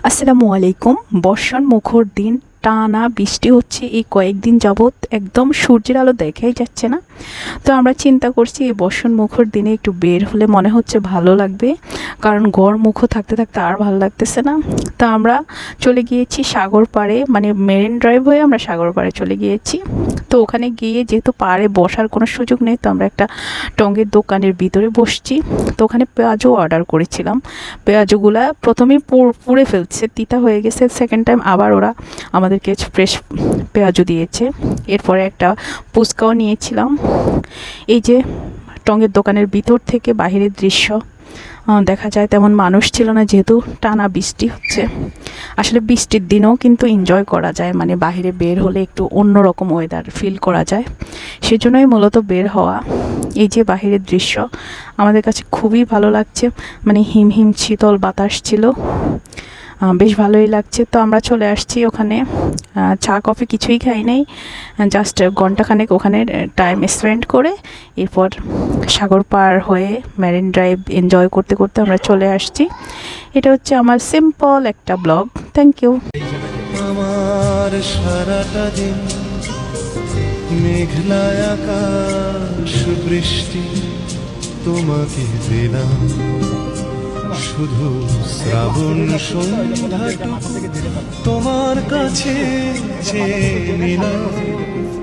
আসসালামু আলাইকুম। বর্ষণ মুখর দিন, টানা বৃষ্টি হচ্ছে এই কয়েকদিন যাবৎ, একদম সূর্যের আলো দেখাই যাচ্ছে না। তো আমরা চিন্তা করছি এই বর্ষণ মুখর দিনে একটু বের হলে মনে হচ্ছে ভালো লাগবে, কারণ ঘর মুখো থাকতে থাকতে আর ভালো লাগতেছে না। তো আমরা চলে গিয়েছি সাগর পাড়ে, মানে মেরিন ড্রাইভ হয়ে আমরা সাগর পাড়ে চলে গিয়েছি। তো ওখানে গিয়ে যেহেতু পাড়ে বসার কোনো সুযোগ নেই, তো আমরা একটা টঙ্গের দোকানের ভিতরে বসছি। তো ওখানে পেঁয়াজও অর্ডার করেছিলাম। পেঁয়াজগুলা প্রথমেই পুড়ে ফেলছে, তিতা হয়ে গেছে। সেকেন্ড টাইম আবার ওরা আমাদেরকে ফ্রেশ পেঁয়াজও দিয়েছে। এরপরে একটা ফুচকাও নিয়েছিলাম। এই যে টঙ্গের দোকানের ভিতর থেকে বাহিরের দৃশ্য দেখা যায়, তেমন মানুষ ছিল না যেহেতু টানা বৃষ্টি হচ্ছে। আসলে বৃষ্টির দিনেও কিন্তু এনজয় করা যায়, মানে বাহিরে বের হলে একটু অন্যরকম ওয়েদার ফিল করা যায়, সেজন্যই মূলত বের হওয়া। এই যে বাহিরের দৃশ্য আমাদের কাছে খুবই ভালো লাগছে, মানে হিম হিম শীতল বাতাস ছিল, বেশ ভালোই লাগছে। তো আমরা চলে আসছি ওখানে, চা কফি কিছুই খাই নাই, জাস্ট ঘন্টাখানেক ওখানে টাইম স্পেন্ড করে এরপর সাগর পার হয়ে মেরিন ড্রাইভ এনজয় করতে করতে আমরা চলে আসছি। এটা হচ্ছে আমার সিম্পল একটা ব্লগ। Thank you. আমার সারাটা দিন মেঘলা আকাশ বৃষ্টি তোমাকে দিলাম, শুধু শ্রাবণ সন্ধ্যাটুকু তোমার কাছে চেয়ে নিলাম।